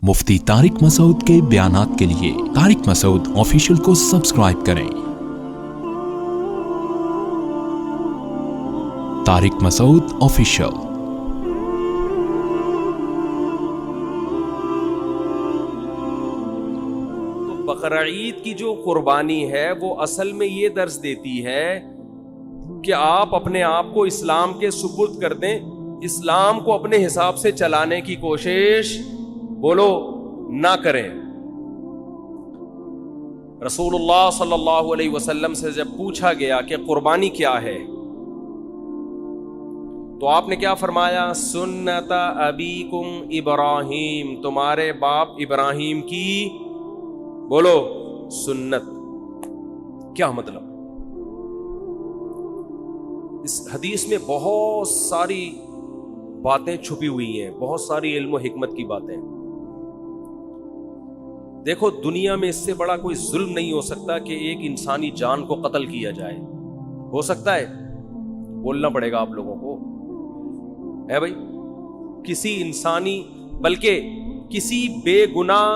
مفتی طارق مسعود کے بیانات کے لیے طارق مسعود آفیشیل کو سبسکرائب کریں۔ طارق مسعود آفیشیل۔ بقرعید کی جو قربانی ہے وہ اصل میں یہ درس دیتی ہے کہ آپ اپنے آپ کو اسلام کے سپرد کر دیں، اسلام کو اپنے حساب سے چلانے کی کوشش بولو نہ کریں۔ رسول اللہ صلی اللہ علیہ وسلم سے جب پوچھا گیا کہ قربانی کیا ہے تو آپ نے کیا فرمایا؟ سنت ابیکم ابراہیم، تمہارے باپ ابراہیم کی بولو سنت۔ کیا مطلب؟ اس حدیث میں بہت ساری باتیں چھپی ہوئی ہیں، بہت ساری علم و حکمت کی باتیں۔ دیکھو، دنیا میں اس سے بڑا کوئی ظلم نہیں ہو سکتا کہ ایک انسانی جان کو قتل کیا جائے۔ ہو سکتا ہے؟ بولنا پڑے گا آپ لوگوں کو، ہے بھائی؟ کسی انسانی بلکہ کسی بے گناہ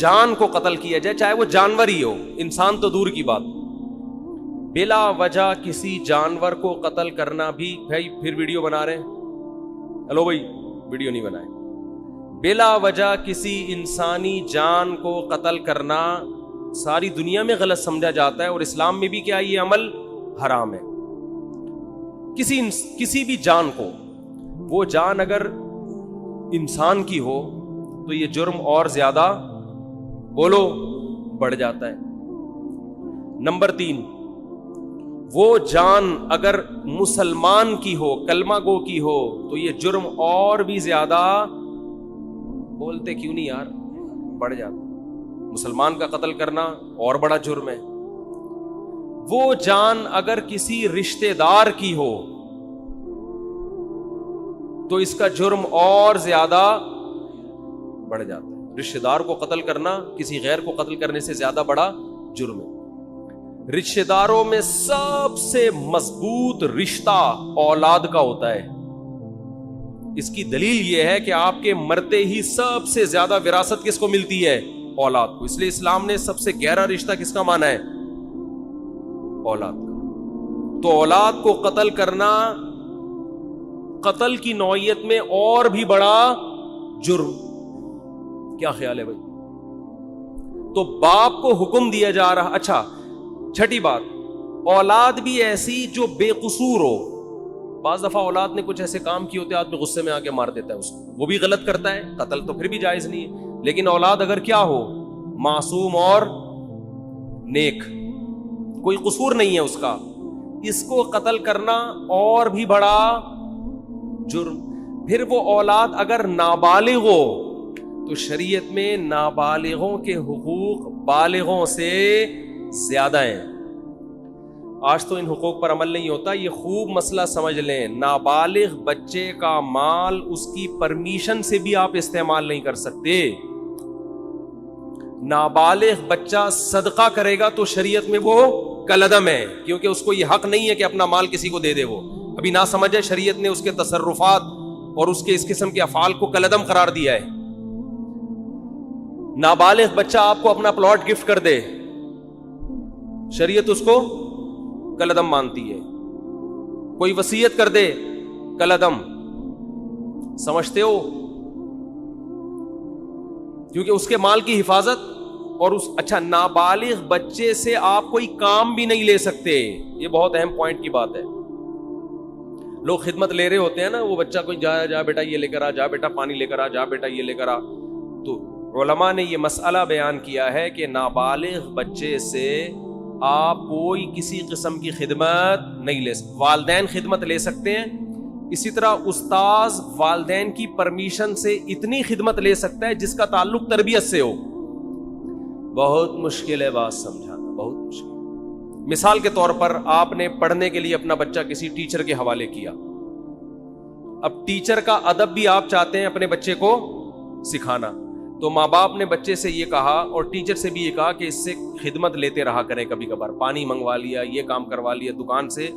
جان کو قتل کیا جائے، چاہے وہ جانور ہی ہو، انسان تو دور کی بات، بلا وجہ کسی جانور کو قتل کرنا بھی، بھائی پھر ویڈیو بنا رہے ہیں، ہلو بھائی ویڈیو نہیں بنائے، بلا وجہ کسی انسانی جان کو قتل کرنا ساری دنیا میں غلط سمجھا جاتا ہے، اور اسلام میں بھی کیا یہ عمل حرام ہے۔ کسی بھی جان کو، وہ جان اگر انسان کی ہو تو یہ جرم اور زیادہ بولو بڑھ جاتا ہے۔ نمبر 3، وہ جان اگر مسلمان کی ہو، کلمہ گو کی ہو، تو یہ جرم اور بھی زیادہ، بولتے کیوں نہیں یار، بڑھ جاتا۔ مسلمان کا قتل کرنا اور بڑا جرم ہے۔ وہ جان اگر کسی رشتہ دار کی ہو تو اس کا جرم اور زیادہ بڑھ جاتا ہے۔ رشتہ دار کو قتل کرنا کسی غیر کو قتل کرنے سے زیادہ بڑا جرم ہے۔ رشتہ داروں میں سب سے مضبوط رشتہ اولاد کا ہوتا ہے۔ اس کی دلیل یہ ہے کہ آپ کے مرتے ہی سب سے زیادہ وراثت کس کو ملتی ہے؟ اولاد کو۔ اس لیے اسلام نے سب سے گہرا رشتہ کس کا مانا ہے؟ اولاد کا۔ تو اولاد کو قتل کرنا قتل کی نوعیت میں اور بھی بڑا جرم۔ کیا خیال ہے بھائی؟ تو باپ کو حکم دیا جا رہا۔ اچھا، چھٹی بات، اولاد بھی ایسی جو بے قصور ہو۔ بعض دفعہ اولاد نے کچھ ایسے کام کیے ہوتے ہیں، آدمی غصے میں آ کے مار دیتا ہے اس کو، وہ بھی غلط کرتا ہے، قتل تو پھر بھی جائز نہیں ہے۔ لیکن اولاد اگر کیا ہو، معصوم اور نیک، کوئی قصور نہیں ہے اس کا، اس کو قتل کرنا اور بھی بڑا جرم۔ پھر وہ اولاد اگر نابالغ ہو تو شریعت میں نابالغوں کے حقوق بالغوں سے زیادہ ہیں۔ آج تو ان حقوق پر عمل نہیں ہوتا، یہ خوب مسئلہ سمجھ لیں۔ نابالغ بچے کا مال اس کی پرمیشن سے بھی آپ استعمال نہیں کر سکتے۔ نابالغ بچہ صدقہ کرے گا تو شریعت میں وہ کالعدم ہے، کیونکہ اس کو یہ حق نہیں ہے کہ اپنا مال کسی کو دے دے۔ وہ ابھی نہ سمجھے، شریعت نے اس کے تصرفات اور اس کے اس قسم کے افعال کو کالعدم قرار دیا ہے۔ نابالغ بچہ آپ کو اپنا پلاٹ گفٹ کر دے، شریعت اس کو کالعدم مانتی ہے۔ کوئی وصیت کر دے، کالعدم۔ سمجھتے ہو؟ کیونکہ اس کے مال کی حفاظت اور اچھا، نابالغ بچے سے آپ کوئی کام بھی نہیں لے سکتے۔ یہ بہت اہم پوائنٹ کی بات ہے۔ لوگ خدمت لے رہے ہوتے ہیں نا، وہ بچہ کوئی جا بیٹا یہ لے کر آ، جا بیٹا پانی لے کر آ، جا بیٹا یہ لے کر آ۔ تو علماء نے یہ مسئلہ بیان کیا ہے کہ نابالغ بچے سے آپ کوئی کسی قسم کی خدمت نہیں لے سکتے۔ والدین خدمت لے سکتے ہیں، اسی طرح استاذ والدین کی پرمیشن سے اتنی خدمت لے سکتا ہے جس کا تعلق تربیت سے ہو۔ بہت مشکل ہے بات سمجھانا، بہت مشکل۔ مثال کے طور پر آپ نے پڑھنے کے لیے اپنا بچہ کسی ٹیچر کے حوالے کیا، اب ٹیچر کا ادب بھی آپ چاہتے ہیں اپنے بچے کو سکھانا، تو ماں باپ نے بچے سے یہ کہا اور ٹیچر سے بھی یہ کہا کہ اس سے خدمت لیتے رہا کریں، کبھی کبھار پانی منگوا لیا، یہ کام کروا لیا، دکان سے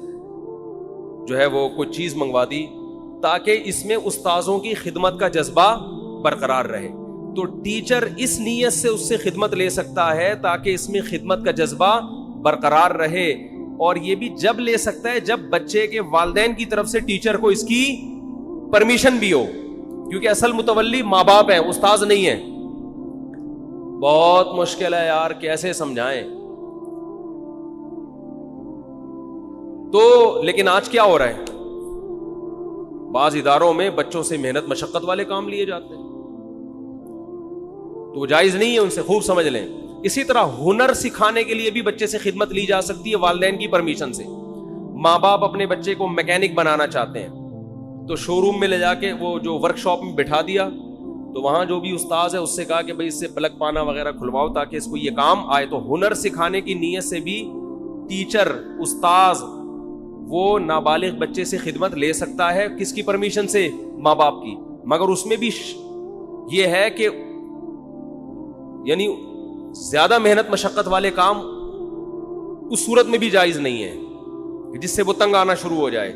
جو ہے وہ کوئی چیز منگوا دی، تاکہ اس میں استاذوں کی خدمت کا جذبہ برقرار رہے. تو ٹیچر اس نیت سے اس سے خدمت لے سکتا ہے تاکہ اس میں خدمت کا جذبہ برقرار رہے, اور یہ بھی جب لے سکتا ہے جب بچے کے والدین کی طرف سے ٹیچر کو اس کی پرمیشن بھی ہو, کیونکہ اصل متولی ماں باپ ہیں, استاذ نہیں ہے. بہت مشکل ہے یار, کیسے سمجھائیں. تو لیکن آج کیا ہو رہا ہے, بعض اداروں میں بچوں سے محنت مشقت والے کام لیے جاتے ہیں, تو وہ جائز نہیں ہے, ان سے خوب سمجھ لیں. اسی طرح ہنر سکھانے کے لیے بھی بچے سے خدمت لی جا سکتی ہے والدین کی پرمیشن سے. ماں باپ اپنے بچے کو میکینک بنانا چاہتے ہیں, تو شو روم میں لے جا کے وہ جو ورک شاپ میں بٹھا دیا, تو وہاں جو بھی استاذ ہے اس سے کہا کہ بھائی اس سے پلگ پانا وغیرہ کھلواؤ تاکہ اس کو یہ کام آئے. تو ہنر سکھانے کی نیت سے بھی ٹیچر, استاذ, وہ نابالغ بچے سے خدمت لے سکتا ہے. کس کی پرمیشن سے؟ ماں باپ کی. مگر اس میں بھی یہ ہے کہ یعنی زیادہ محنت مشقت والے کام اس صورت میں بھی جائز نہیں ہے جس سے وہ تنگ آنا شروع ہو جائے.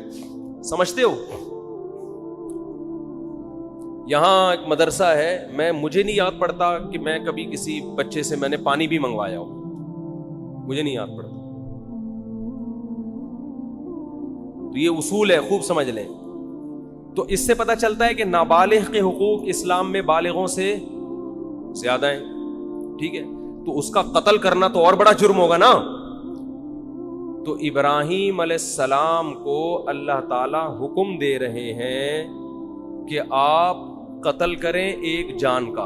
سمجھتے ہو؟ یہاں ایک مدرسہ ہے, مجھے نہیں یاد پڑتا کہ میں کبھی کسی بچے سے میں نے پانی بھی منگوایا ہو, مجھے نہیں یاد پڑتا. تو یہ اصول ہے, خوب سمجھ لیں. تو اس سے پتہ چلتا ہے کہ نابالغ کے حقوق اسلام میں بالغوں سے زیادہ ہیں. ٹھیک ہے, تو اس کا قتل کرنا تو اور بڑا جرم ہوگا نا. تو ابراہیم علیہ السلام کو اللہ تعالی حکم دے رہے ہیں کہ آپ قتل کریں ایک جان کا,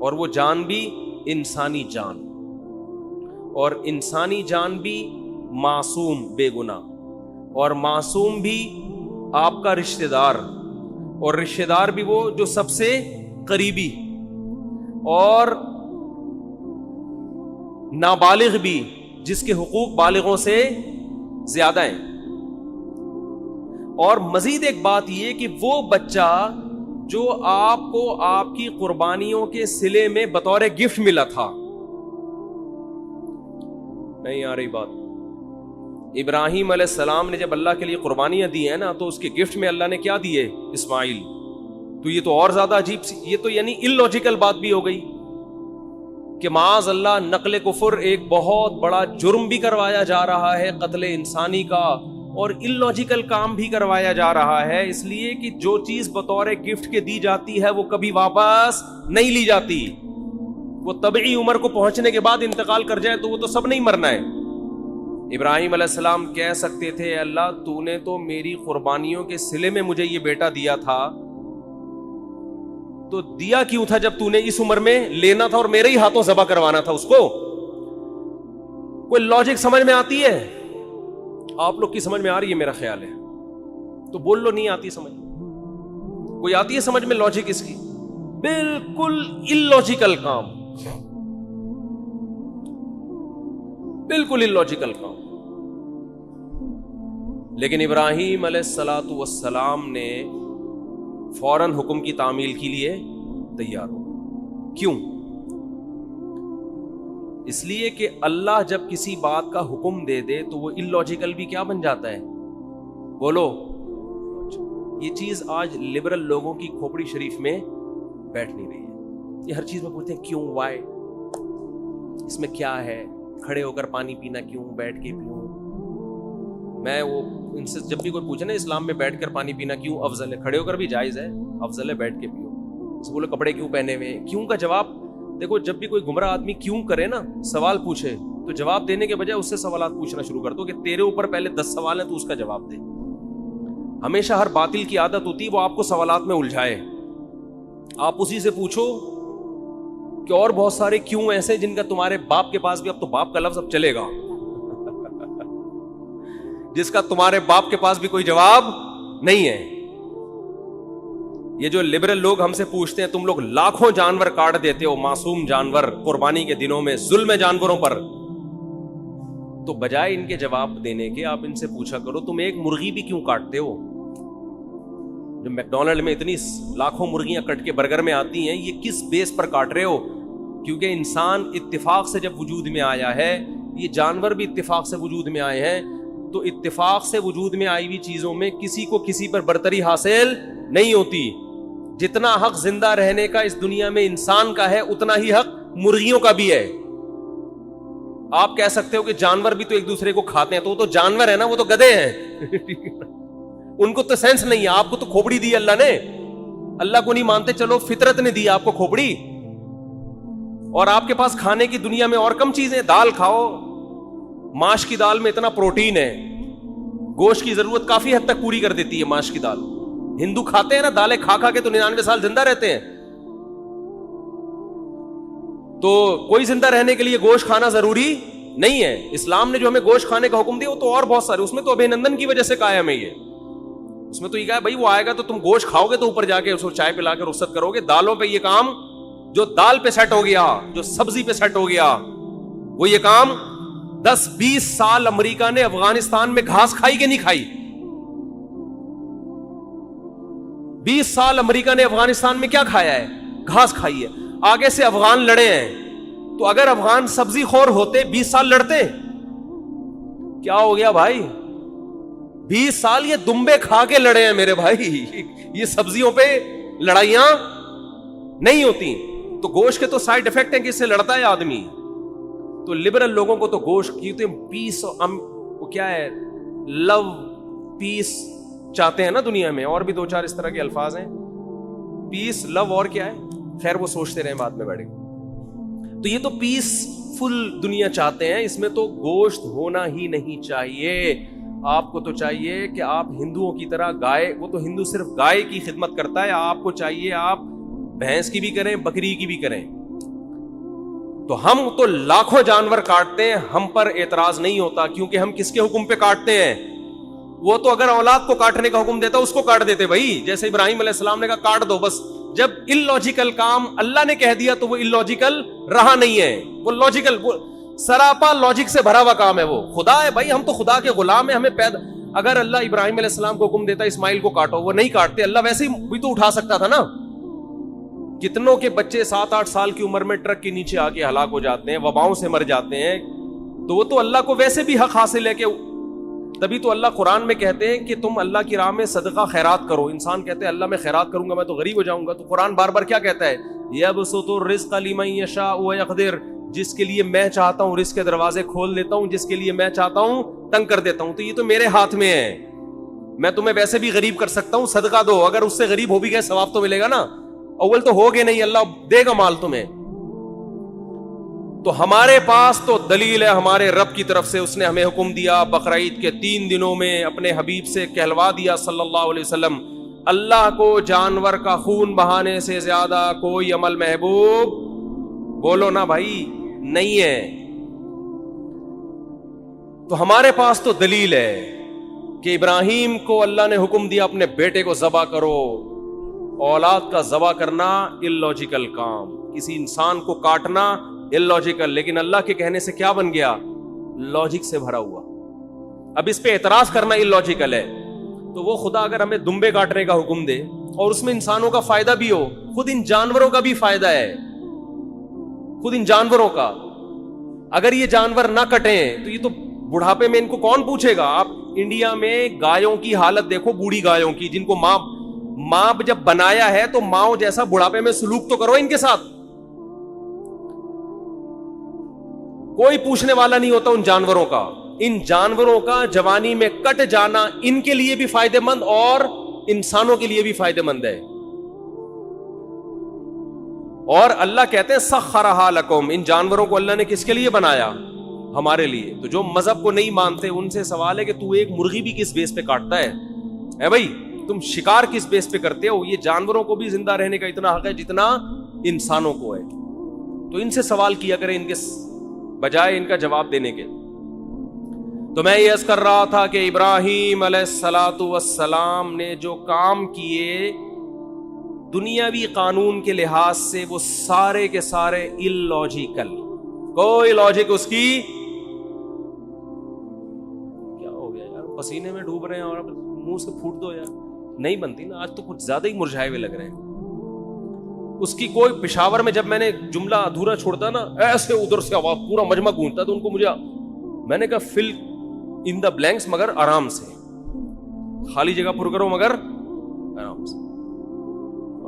اور وہ جان بھی انسانی جان, اور انسانی جان بھی معصوم بے گناہ, اور معصوم بھی آپ کا رشتہ دار, اور رشتہ دار بھی وہ جو سب سے قریبی, اور نابالغ بھی جس کے حقوق بالغوں سے زیادہ ہیں. اور مزید ایک بات یہ کہ وہ بچہ جو آپ کو آپ کی قربانیوں کے صلے میں بطور گفٹ ملا تھا, نہیں آ رہی بات, ابراہیم علیہ السلام نے جب اللہ کے لیے قربانیاں دی ہیں نا, تو اس کے گفٹ میں اللہ نے کیا دیے؟ اسماعیل. تو یہ تو اور زیادہ عجیب سی, یہ تو یعنی illogical بات بھی ہو گئی کہ معاذ اللہ نقل کفر ایک بہت بڑا جرم بھی کروایا جا رہا ہے, قتل انسانی کا, اور illogical کام بھی کروایا جا رہا ہے, اس لیے کہ جو چیز بطور گفٹ کے دی جاتی ہے وہ کبھی واپس نہیں لی جاتی. وہ طبعی عمر کو پہنچنے کے بعد انتقال کر جائے تو وہ تو سب نہیں مرنا ہے. ابراہیم علیہ السلام کہہ سکتے تھے اللہ تو نے تو میری قربانیوں کے صلے میں مجھے یہ بیٹا دیا تھا, تو دیا کیوں تھا جب تو نے اس عمر میں لینا تھا اور میرے ہی ہاتھوں ذبح کروانا تھا اس کو؟ کوئی لاجک سمجھ میں آتی ہے؟ آپ لوگ کی سمجھ میں آ رہی ہے میرا خیال ہے, تو بول لو نہیں آتی سمجھ. کوئی آتی ہے سمجھ میں لاجک اس کی؟ بالکل illogical کام, بالکل illogical کام. لیکن ابراہیم علیہ الصلوۃ والسلام نے فوراً حکم کی تعمیل کے لیے تیار ہو. کیوں؟ اس لیے کہ اللہ جب کسی بات کا حکم دے دے تو وہ illogical بھی کیا بن جاتا ہے؟ بولو. یہ چیز آج لبرل لوگوں کی کھوپڑی شریف میں بیٹھ نہیں رہی ہے. یہ ہر چیز میں پوچھتے ہیں کیوں, وائی, اس میں کیا ہے, کھڑے ہو کر پانی پینا کیوں, بیٹھ کے پیوں. میں وہ ان سے جب بھی کوئی پوچھے نا اسلام میں بیٹھ کر پانی پینا کیوں افضل ہے, کھڑے ہو کر بھی جائز ہے, افضل ہے بیٹھ کے پیو. اس بولے کپڑے کیوں پہنے ہوئے, کیوں کا جواب دیکھو. جب بھی کوئی گمراہ آدمی کیوں کرے نا, سوال پوچھے, تو جواب دینے کے بجائے اس سے سوالات پوچھنا شروع کر دو کہ تیرے اوپر پہلے 10 سوال ہیں تو اس کا جواب دے. ہمیشہ ہر باطل کی عادت ہوتی ہے وہ آپ کو سوالات میں الجھائے. آپ اسی سے پوچھو کہ اور بہت سارے کیوں ایسے جن کا تمہارے باپ کے پاس بھی, اب تو باپ کا لفظ اب چلے گا, جس کا تمہارے باپ کے پاس بھی کوئی جواب نہیں ہے. یہ جو لبرل لوگ ہم سے پوچھتے ہیں تم لوگ لاکھوں جانور کاٹ دیتے ہو, معصوم جانور, قربانی کے دنوں میں ظلم ہے جانوروں پر, تو بجائے ان کے جواب دینے کے آپ ان سے پوچھا کرو تم ایک مرغی بھی کیوں کاٹتے ہو؟ جو میک ڈونلڈ میں اتنی لاکھوں مرغیاں کٹ کے برگر میں آتی ہیں, یہ کس بیس پر کاٹ رہے ہو؟ کیونکہ انسان اتفاق سے جب وجود میں آیا ہے, یہ جانور بھی اتفاق سے وجود میں آئے ہیں, تو اتفاق سے وجود میں آئی ہوئی چیزوں میں کسی کو کسی پر برتری حاصل نہیں ہوتی. جتنا حق زندہ رہنے کا اس دنیا میں انسان کا ہے اتنا ہی حق مرغیوں کا بھی ہے. آپ کہہ سکتے ہو کہ جانور بھی تو ایک دوسرے کو کھاتے ہیں, تو وہ تو جانور ہے نا, وہ تو گدھے ہیں. ان کو تو سینس نہیں ہے, آپ کو تو کھوپڑی دی اللہ نے. اللہ کو نہیں مانتے, چلو فطرت نے دی آپ کو کھوپڑی, اور آپ کے پاس کھانے کی دنیا میں اور کم چیزیں. دال کھاؤ, ماش کی دال میں اتنا پروٹین ہے, گوشت کی ضرورت کافی حد تک پوری کر دیتی ہے ماش کی دال. ہندو کھاتے ہیں نا دالیں, کھا کھا کے تو 99 سال زندہ رہتے ہیں. تو کوئی زندہ رہنے کے لیے گوشت کھانا ضروری نہیں ہے. اسلام نے جو ہمیں گوشت کھانے کا حکم دیا وہ تو اور بہت سارے, اس میں تو ابھینندن کی وجہ سے قائم ہے. یہ اس میں تو یہ کہا بھائی وہ آئے گا تو تم گوشت کھاؤ گے تو اوپر جا کے اس کو چائے پلا کے رخصت کرو گے. دالوں پہ یہ کام, جو دال پہ سیٹ ہو گیا, جو سبزی پہ سیٹ ہو گیا, وہ یہ کام 10-20 سال امریکہ نے افغانستان میں گھاس کھائی کہ نہیں کھائی؟ 20 سال امریکہ نے افغانستان میں کیا کھایا ہے؟ گھاس کھائی ہے. آگے سے افغان لڑے ہیں, تو اگر افغان سبزی خور ہوتے 20 سال لڑتے؟ کیا ہو گیا بھائی؟ 20 سال یہ دمبے کھا کے لڑے ہیں میرے بھائی. یہ سبزیوں پہ لڑائیاں نہیں ہوتی. تو گوشت کے تو سائیڈ افیکٹ ہیں کہ اس سے لڑتا ہے آدمی. تو لبرل لوگوں کو تو گوشت کی پیس, وہ کیا ہے, لو پیس چاہتے ہیں نا دنیا میں, اور بھی 2-4 اس طرح کے الفاظ ہیں, پیس, لو, اور کیا ہے, خیر وہ سوچتے رہیں بعد میں بیٹھے. تو یہ تو پیس فل دنیا چاہتے ہیں, اس میں تو گوشت ہونا ہی نہیں چاہیے. آپ کو تو چاہیے کہ آپ ہندوؤں کی طرح گائے, وہ تو ہندو صرف گائے کی خدمت کرتا ہے, آپ کو چاہیے آپ بھینس کی بھی کریں, بکری کی بھی کریں. تو ہم تو لاکھوں جانور کاٹتے ہیں, ہم پر اعتراض نہیں ہوتا, کیونکہ ہم کس کے حکم پہ کاٹتے ہیں؟ وہ تو اگر اولاد کو کاٹنے کا حکم دیتا اس کو کاٹ دیتے بھائی, جیسے ابراہیم علیہ السلام نے کہا کاٹ دو بس. جب illogical کام اللہ نے کہہ دیا تو وہ illogical رہا نہیں ہے, وہ لاجیکل, وہ سراپا لاجک سے بھرا ہوا کام ہے. وہ خدا ہے بھائی, ہم تو خدا کے غلام ہیں, ہمیں پیدا. اگر اللہ ابراہیم علیہ السلام کو حکم دیتا اسماعیل کو کاٹو, وہ نہیں کاٹتے. اللہ ویسے ہی بھی تو اٹھا سکتا تھا نا. کتنوں کے بچے 7-8 سال کی عمر میں ٹرک کے نیچے آ کے ہلاک ہو جاتے ہیں, وباؤں سے مر جاتے ہیں. تو وہ تو اللہ کو ویسے بھی حق حاصل ہے کہ, تبھی تو اللہ قرآن میں کہتے ہیں کہ تم اللہ کی راہ میں صدقہ خیرات کرو. انسان کہتے ہیں اللہ میں خیرات کروں گا میں تو غریب ہو جاؤں گا, تو قرآن بار بار کیا کہتا ہے؟ یبسط الرزق لمن یشاء ویقدر, جس کے لیے میں چاہتا ہوں رزق کے دروازے کھول دیتا ہوں, جس کے لیے میں چاہتا ہوں تنگ کر دیتا ہوں. تو یہ تو میرے ہاتھ میں ہے, میں تمہیں ویسے بھی غریب کر سکتا ہوں, صدقہ دو. اگر اس سے غریب ہو بھی گئے ثواب تو ملے گا نا. اول تو ہوگے نہیں, اللہ دے گا مال تمہیں. تو ہمارے پاس تو دلیل ہے ہمارے رب کی طرف سے, اس نے ہمیں حکم دیا بقرعید کے 3 دنوں میں اپنے حبیب سے کہلوا دیا صلی اللہ علیہ وسلم, اللہ کو جانور کا خون بہانے سے زیادہ کوئی عمل محبوب, بولو نا بھائی, نہیں ہے. تو ہمارے پاس تو دلیل ہے کہ ابراہیم کو اللہ نے حکم دیا اپنے بیٹے کو ذبح کرو. اولاد کا ذبح کرنا illogical کام, کسی انسان کو کاٹنا illogical, لیکن اللہ کے کہنے سے کیا بن گیا؟ لاجک سے بھرا ہوا. اب اس پہ اعتراض کرنا illogical ہے. تو وہ خدا اگر ہمیں دمبے کاٹنے کا حکم دے اور اس میں انسانوں کا فائدہ بھی ہو, خود ان جانوروں کا بھی فائدہ ہے, خود ان جانوروں کا. اگر یہ جانور نہ کٹیں تو یہ تو بڑھاپے میں ان کو کون پوچھے گا؟ آپ انڈیا میں گایوں کی حالت دیکھو, بوڑھی گایوں کی, جن کو ماں جب بنایا ہے تو ماں جیسا بڑھاپے میں سلوک تو کرو ان کے ساتھ. کوئی پوچھنے والا نہیں ہوتا ان جانوروں کا. ان جانوروں کا جوانی میں کٹ جانا ان کے لیے بھی فائدہ مند اور انسانوں کے لیے بھی فائدہ مند ہے. اور اللہ کہتے ہیں سخرھا لکم, ان جانوروں کو اللہ نے کس کے لیے بنایا؟ ہمارے لیے. تو جو مذہب کو نہیں مانتے ان سے سوال ہے کہ تو ایک مرغی بھی کس بیس پہ کاٹتا ہے؟ اے بھائی تم شکار کس بیس پہ کرتے ہو؟ یہ جانوروں کو بھی زندہ رہنے کا اتنا حق ہے جتنا انسانوں کو ہے. تو ان سے سوال کیا کریں ان کے بجائے ان کا جواب دینے کے. تو میں یہ عرض کر رہا تھا کہ ابراہیم علیہ السلام نے جو کام کیے دنیاوی قانون کے لحاظ سے وہ سارے کے سارے illogical, کوئی لاجک اس کی. کیا ہو گیا یار, پسینے میں ڈوب رہے ہیں اور منہ سے پھوٹ دو یار, نہیں بنتی نا. آج تو کچھ زیادہ ہی مرجھائے ہوئے لگ رہے ہیں. اس کی کوئی پشاور میں جب میں نے جملہ ادھورا چھوڑتا نا, ایسے ادھر سے آواز پورا مجمع گونجتا, تو ان کو مجھے, میں نے کہا فل ان دا بلینکس مگر آرام سے, خالی جگہ پر کرو مگر آرام سے.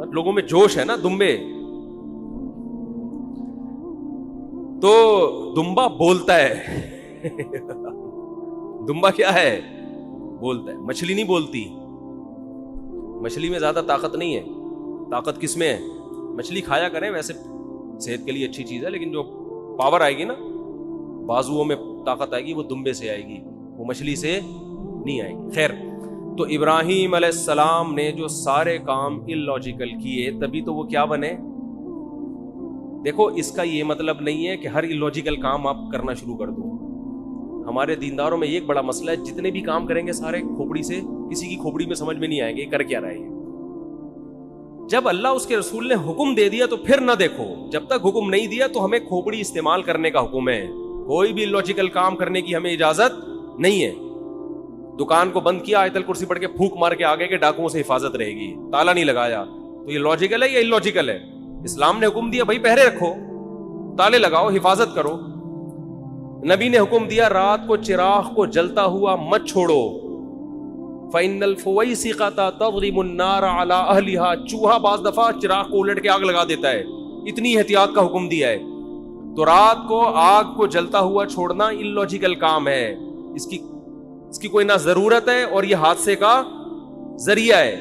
لوگوں میں جوش ہے نا دمبے. تو دمبا بولتا ہے. دمبا کیا ہے؟ بولتا ہے. مچھلی نہیں بولتی. مچھلی میں زیادہ طاقت نہیں ہے. طاقت کس میں ہے؟ مچھلی کھایا کریں, ویسے صحت کے لیے اچھی چیز ہے, لیکن جو پاور آئے گی نا, بازوؤں میں طاقت آئے گی, وہ دمبے سے آئے گی, وہ مچھلی سے نہیں آئے گی. خیر, تو ابراہیم علیہ السلام نے جو سارے کام اللاجیکل کیے, تبھی تو وہ کیا بنے. دیکھو, اس کا یہ مطلب نہیں ہے کہ ہر اللاجیکل کام آپ کرنا شروع کر دو. ہمارے دینداروں میں یہ ایک بڑا مسئلہ ہے, جتنے بھی کام کریں گے سارے کھوپڑی سے, کسی کی کھوپڑی میں سمجھ میں نہیں آئے گا یہ کر کیا رہے ہیں. جب اللہ اس کے رسول نے حکم دے دیا تو پھر نہ دیکھو. جب تک حکم نہیں دیا تو ہمیں کھوپڑی استعمال کرنے کا حکم ہے. کوئی بھی لاجیکل کام کرنے کی ہمیں اجازت نہیں ہے. دکان کو بند کیا, آیت الکرسی پڑھ کے پھونک مار کے آگے کے ڈاکوؤں سے حفاظت رہے گی, تالا نہیں لگایا, تو یہ لاجیکل ہے یا اللاجیکل ہے؟ اسلام نے حکم دیا بھائی پہرے رکھو, تالے لگاؤ, حفاظت کرو. نبی نے حکم دیا رات کو چراغ کو جلتا ہوا مت چھوڑو. فَإِنَّ الْفُوَيْسِقَةَ تَضْرِبُ النَّارَ عَلَىٰ أَهْلِهَا. چوہا بعض دفعہ چراغ کو الٹ کے آگ لگا دیتا ہے. اتنی احتیاط کا حکم دیا ہے. تو رات کو آگ کو جلتا ہوا چھوڑنا اللاجیکل کام ہے. اس کی کوئی نہ ضرورت ہے اور یہ حادثے کا ذریعہ ہے.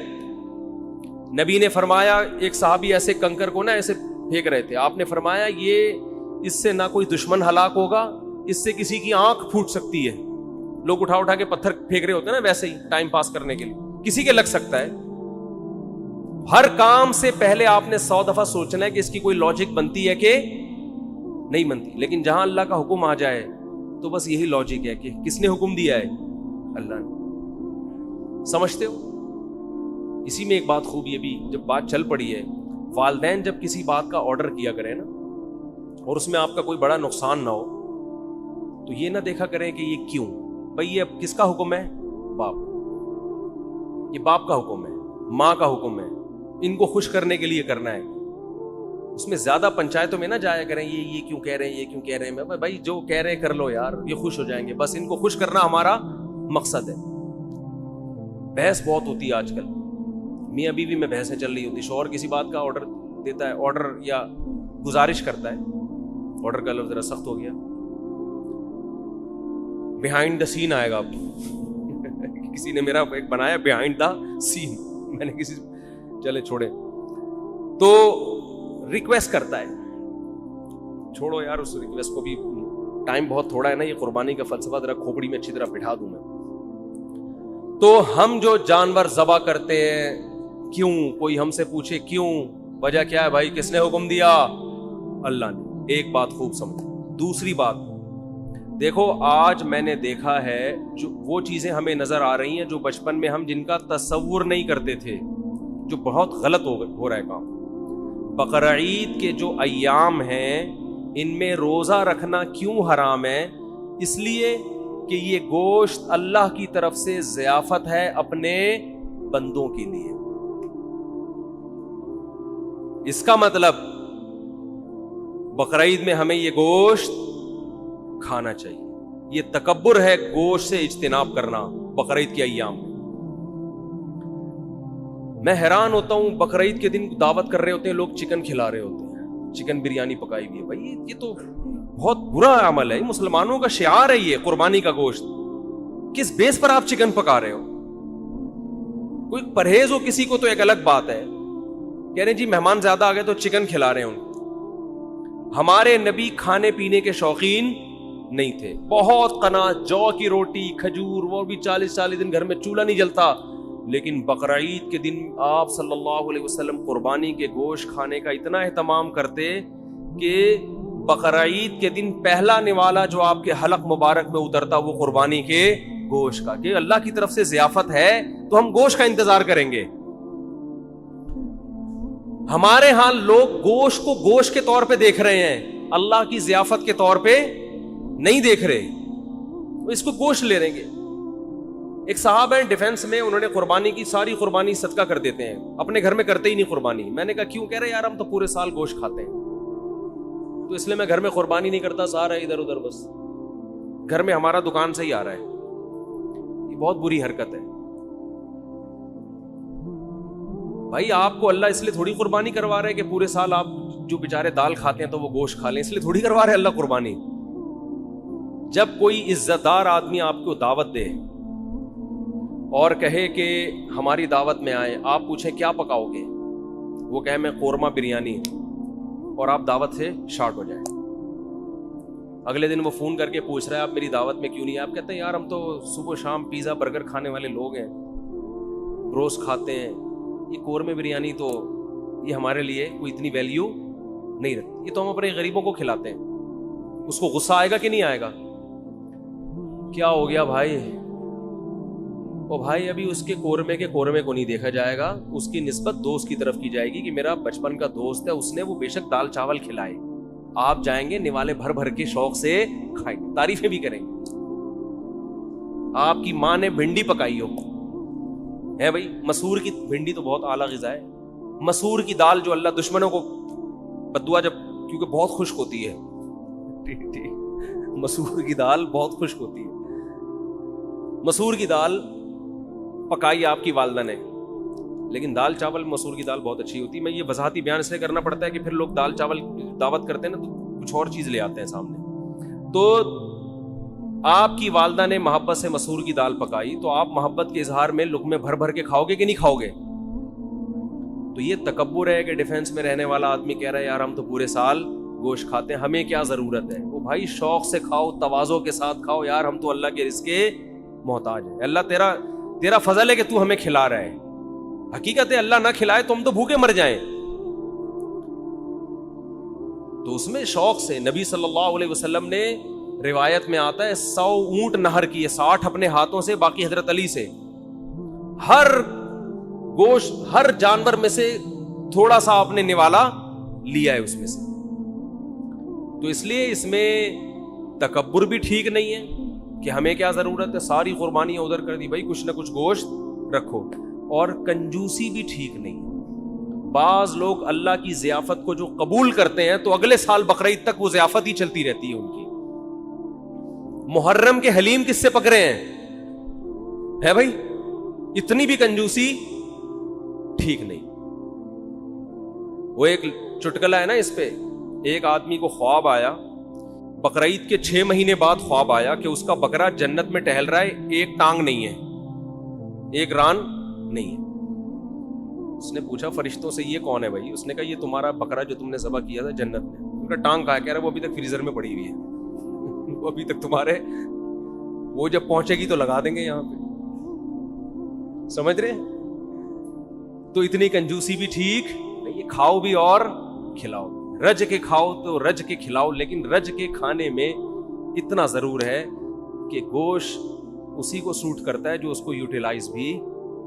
نبی نے فرمایا, ایک صحابی ایسے کنکر کو نا ایسے پھینک رہے تھے, آپ نے فرمایا یہ اس سے نہ کوئی دشمن ہلاک ہوگا, اس سے کسی کی آنکھ پھوٹ سکتی ہے. لوگ اٹھا اٹھا کے پتھر پھینک رہے ہوتے ہیں نا, ویسے ہی ٹائم پاس کرنے کے لیے, کسی کے لگ سکتا ہے. ہر کام سے پہلے آپ نے 100 دفعہ سوچنا ہے کہ اس کی کوئی لاجک بنتی ہے کہ نہیں بنتی. لیکن جہاں اللہ کا حکم آ جائے تو بس یہی لاجک ہے کہ کس نے حکم دیا ہے؟ اللہ نے. سمجھتے ہو؟ اسی میں ایک بات خوب یہ بھی, جب بات چل پڑی ہے, والدین جب کسی بات کا آرڈر کیا کریں نا اور اس میں آپ کا کوئی بڑا نقصان نہ ہو, تو یہ نہ دیکھا کریں کہ یہ کیوں. بھئی یہ اب کس کا حکم ہے؟ باپ. یہ باپ کا حکم ہے, ماں کا حکم ہے, ان کو خوش کرنے کے لیے کرنا ہے. اس میں زیادہ پنچایتوں میں نہ جایا کریں یہ کیوں کہہ رہے ہیں, یہ کیوں کہہ رہے ہیں. بھائی جو کہہ رہے ہیں کر لو یار, یہ خوش ہو جائیں گے, بس ان کو خوش کرنا ہمارا مقصد ہے. بحث بہت ہوتی ہے آج کل, میاں بیوی میں بحثیں چل رہی ہوتی. شوہر کسی بات کا آرڈر دیتا ہے, آرڈر یا گزارش کرتا ہے, آرڈر کا لفظ ذرا سخت ہو گیا, بیہائنڈ دا سین آئے گا. اب کسی نے میرا ایک بنایا بیہائنڈ دا سین, میں نے کسی, چلے چھوڑے, تو ریکویسٹ کرتا ہے. چھوڑو یار اس ریکویسٹ کو بھی, ٹائم بہت تھوڑا ہے نا. یہ قربانی کا فلسفہ ذرا کھوپڑی میں اچھی طرح بٹھا دوں میں. تو ہم جو جانور ذبح کرتے ہیں, کیوں؟ کوئی ہم سے پوچھے کیوں, وجہ کیا ہے بھائی؟ کس نے حکم دیا؟ اللہ نے. ایک بات خوب سمجھو. دوسری بات دیکھو, آج میں نے دیکھا ہے جو وہ چیزیں ہمیں نظر آ رہی ہیں جو بچپن میں ہم جن کا تصور نہیں کرتے تھے, جو بہت غلط ہو رہا ہے کام. بقرعید کے جو ایام ہیں ان میں روزہ رکھنا کیوں حرام ہے؟ اس لیے کہ یہ گوشت اللہ کی طرف سے ضیافت ہے اپنے بندوں کے لیے. اس کا مطلب بقرعید میں ہمیں یہ گوشت کھانا چاہیے. یہ تکبر ہے گوشت سے اجتناب کرنا بقرعید کے ایام میں. میں حیران ہوتا ہوں, بقرعید کے دن دعوت کر رہے ہوتے ہیں لوگ, چکن کھلا رہے ہوتے ہیں, چکن بریانی پکائی ہوئی ہے. بھائی یہ تو بہت برا عمل ہے, مسلمانوں کا شعار ہے یہ قربانی کا گوشت. کس بیس پر آپ چکن پکا رہے ہو؟ کوئی پرہیز ہو کسی کو تو ایک الگ بات ہے, کہہ رہے جی مہمان زیادہ آ گئے تو چکن کھلا رہے ہیں. ہمارے نبی کھانے پینے کے شوقین نہیں تھے, بہت قناعت, جو کی روٹی, کھجور, وہ بھی 40 دن گھر میں چولہا نہیں جلتا. لیکن بقرعید کے دن آپ صلی اللہ علیہ وسلم قربانی کے گوشت کھانے کا اتنا اہتمام کرتے کہ بقرعید کے دن پہلا نوالا جو آپ کے حلق مبارک میں اترتا وہ قربانی کے گوشت کا, کہ اللہ کی طرف سے ضیافت ہے تو ہم گوشت کا انتظار کریں گے. ہمارے ہاں لوگ گوشت کو گوشت کے طور پہ دیکھ رہے ہیں, اللہ کی ضیافت کے طور پہ نہیں دیکھ رہے, اس کو گوشت لے رہیں گے. ایک صاحب ہیں ڈیفنس میں, انہوں نے قربانی کی ساری قربانی صدقہ کر دیتے ہیں, اپنے گھر میں کرتے ہی نہیں قربانی. میں نے کہا کیوں؟ کہہ رہے یار ہم تو پورے سال گوشت کھاتے ہیں, تو اس لیے میں گھر میں قربانی نہیں کرتا, سارا ادھر ادھر, بس گھر میں ہمارا دکان سے ہی آ رہا ہے. یہ بہت بری حرکت ہے. بھائی آپ کو اللہ اس لیے تھوڑی قربانی کروا رہے کہ پورے سال آپ جو بیچارے دال کھاتے ہیں تو وہ گوشت کھا لیں، اس لیے تھوڑی کروا رہے اللہ قربانی. جب کوئی عزت دار آدمی آپ کو دعوت دے اور کہے کہ ہماری دعوت میں آئے، آپ پوچھیں کیا پکاؤ گے، وہ کہے میں قورمہ بریانی، اور آپ دعوت سے شارٹ ہو جائیں. اگلے دن وہ فون کر کے پوچھ رہا ہے آپ میری دعوت میں کیوں نہیں؟ آپ کہتے ہیں یار ہم تو صبح شام پیزا برگر کھانے والے لوگ ہیں، روز کھاتے ہیں، یہ قورمے بریانی تو یہ ہمارے لیے کوئی اتنی ویلیو نہیں رکھتی، یہ تو ہم اپنے غریبوں کو کھلاتے ہیں. اس کو غصہ آئے گا کہ نہیں آئے گا؟ کیا ہو گیا بھائی؟ او بھائی ابھی اس کے قورمے کو نہیں دیکھا جائے گا، اس کی نسبت دوست کی طرف کی جائے گی کہ میرا بچپن کا دوست ہے، اس نے وہ بے شک دال چاول کھلائے، آپ جائیں گے نوالے بھر بھر کے شوق سے کھائیں گے، تعریفیں بھی کریں گے. آپ کی ماں نے بھنڈی پکائی ہو ہے بھائی، مسور کی بھنڈی تو بہت اعلیٰ غذا ہے، مسور کی دال جو اللہ دشمنوں کو بددعا، جب کیونکہ بہت خشک ہوتی ہے، مسور کی دال بہت خشک ہوتی ہے، مسور کی دال پکائی آپ کی والدہ نے، لیکن دال چاول مسور کی دال بہت اچھی ہوتی ہے. میں یہ وضاحتی بیان اس لیے کرنا پڑتا ہے کہ پھر لوگ دال چاول دعوت کرتے ہیں نا تو کچھ اور چیز لے آتے ہیں سامنے. تو آپ کی والدہ نے محبت سے مسور کی دال پکائی تو آپ محبت کے اظہار میں لقمے بھر بھر کے کھاؤ گے کہ نہیں کھاؤ گے؟ تو یہ تکبر ہے کہ ڈیفینس میں رہنے والا آدمی کہہ رہا ہے یار ہم تو پورے سال گوشت کھاتے ہیں، ہمیں کیا ضرورت ہے؟ وہ بھائی شوق سے کھاؤ، تواضع کے ساتھ کھاؤ، یار ہم تو اللہ کے رزق کے محتاج ہیں، اللہ تیرا فضل ہے کہ تو ہمیں کھلا رہا ہے. حقیقت ہے اللہ نہ کھلائے تو ہم تو بھوکے مر جائیں. تو اس میں شوق سے نبی صلی اللہ علیہ وسلم نے، روایت میں آتا ہے 100 اونٹ نہر کیے، 60 اپنے ہاتھوں سے، باقی حضرت علی سے. ہر گوشت ہر جانور میں سے تھوڑا سا آپ نے نوالا لیا ہے اس میں سے. تو اس لیے اس میں تکبر بھی ٹھیک نہیں ہے کہ ہمیں کیا ضرورت ہے، ساری قربانیاں ادھر کر دی، بھائی کچھ نہ کچھ گوشت رکھو. اور کنجوسی بھی ٹھیک نہیں. بعض لوگ اللہ کی ضیافت کو جو قبول کرتے ہیں تو اگلے سال بقرعید تک وہ ضیافت ہی چلتی رہتی ہے ان کی. محرم کے حلیم کس سے پکڑے ہیں؟ ہے بھائی، اتنی بھی کنجوسی ٹھیک نہیں. وہ ایک چٹکلا ہے نا اس پہ، ایک آدمی کو خواب آیا، بقرعید کے 6 مہینے بعد خواب آیا کہ اس کا بکرا جنت میں ٹہل رہا ہے، ایک ٹانگ نہیں ہے، ایک ران نہیں ہے. اس نے پوچھا فرشتوں سے یہ کون ہے بھائی؟ اس نے کہا یہ تمہارا بکرا جو تم نے ذبح کیا تھا جنت میں. ان کا ٹانگ کہا، کہہ رہا وہ ابھی تک فریزر میں پڑی ہوئی ہے، وہ ابھی تک تمہارے، وہ جب پہنچے گی تو لگا دیں گے یہاں پہ. سمجھ رہے؟ تو اتنی کنجوسی بھی ٹھیک نہیں. یہ کھاؤ بھی اور کھلاؤ، رج کے کھاؤ تو رج کے کھلاؤ، لیکن رج کے کھانے میں اتنا ضرور ہے کہ گوشت اسی کو سوٹ کرتا ہے جو اس کو یوٹیلائز بھی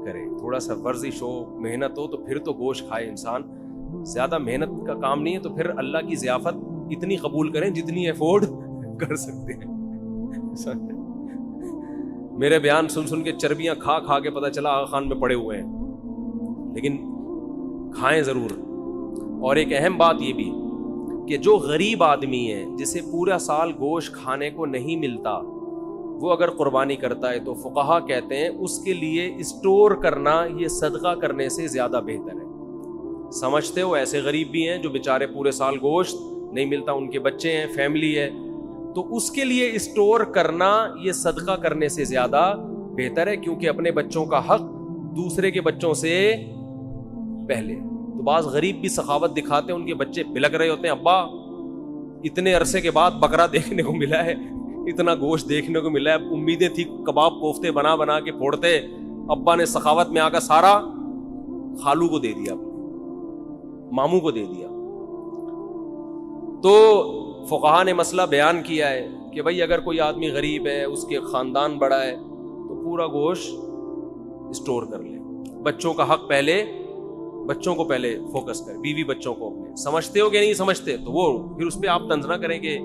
کرے. تھوڑا سا ورزش ہو، محنت ہو تو پھر تو گوشت کھائے انسان. زیادہ محنت کا کام نہیں ہے تو پھر اللہ کی ضیافت اتنی قبول کریں جتنی افورڈ کر سکتے ہیں. میرے بیان سن کے چربیاں کھا کھا کے پتہ چلا آغا خان میں پڑے ہوئے ہیں، لیکن کھائیں ضرور. اور ایک اہم بات یہ بھی کہ جو غریب آدمی ہے جسے پورا سال گوشت کھانے کو نہیں ملتا، وہ اگر قربانی کرتا ہے تو فقہا کہتے ہیں اس کے لیے اسٹور کرنا یہ صدقہ کرنے سے زیادہ بہتر ہے. سمجھتے ہو ایسے غریب بھی ہیں جو بیچارے پورے سال گوشت نہیں ملتا، ان کے بچے ہیں، فیملی ہے، تو اس کے لیے اسٹور کرنا یہ صدقہ کرنے سے زیادہ بہتر ہے، کیونکہ اپنے بچوں کا حق دوسرے کے بچوں سے پہلے. تو بعض غریب بھی سخاوت دکھاتے ہیں، ان کے بچے بلک رہے ہوتے ہیں، ابا اتنے عرصے کے بعد بکرا دیکھنے کو ملا ہے، اتنا گوشت دیکھنے کو ملا ہے، امیدیں تھی کباب کوفتے بنا بنا کے پھوڑتے، ابا نے سخاوت میں آ کر سارا خالو کو دے دیا، ماموں کو دے دیا. تو فقہا نے مسئلہ بیان کیا ہے کہ بھائی اگر کوئی آدمی غریب ہے، اس کے خاندان بڑا ہے، تو پورا گوشت اسٹور کر لے. بچوں کا حق پہلے، بچوں کو پہلے فوکس کر، بیوی بچوں کو اپنے. سمجھتے ہو کہ نہیں سمجھتے تو وہ پھر اس پہ آپ طنز نہ کریں کہ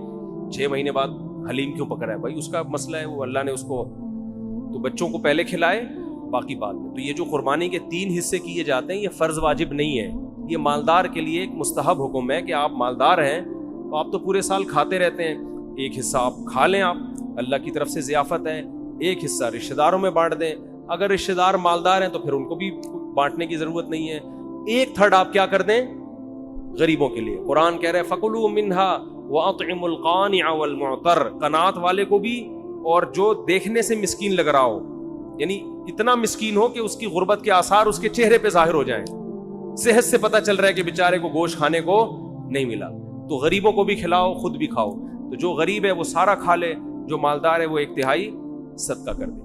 6 مہینے بعد حلیم کیوں پکڑا ہے. بھائی اس کا مسئلہ ہے، وہ اللہ نے اس کو، تو بچوں کو پہلے کھلائے باقی بعد میں. تو یہ جو قربانی کے 3 حصے کیے جاتے ہیں یہ فرض واجب نہیں ہے، یہ مالدار کے لیے ایک مستحب حکم ہے کہ آپ مالدار ہیں تو آپ تو پورے سال کھاتے رہتے ہیں، ایک حصہ آپ کھا لیں، آپ اللہ کی طرف سے ضیافت ہے، ایک حصہ رشتہ داروں میں بانٹ دیں. اگر رشتہ دار مالدار ہیں تو پھر ان کو بھی بانٹنے کی ضرورت نہیں ہے. 1/3 آپ کیا کر دیں غریبوں کے لیے. قرآن کہہ رہے ہیں فَكُلُوا مِنْهَا وَأَطْعِمُوا الْقَانِعَ وَالْمُعْتَرَّ, قناعت والے کو بھی اور جو دیکھنے سے مسکین لگ رہا ہو, یعنی اتنا مسکین ہو کہ اس کی غربت کے آثار اس کے چہرے پہ ظاہر ہو جائیں, صحت سے پتہ چل رہا ہے کہ بیچارے کو گوشت کھانے کو نہیں ملا, تو غریبوں کو بھی کھلاؤ, خود بھی کھاؤ. تو جو غریب ہے وہ سارا کھا لے, جو مالدار ہے وہ 1/3 صدقہ کر دے.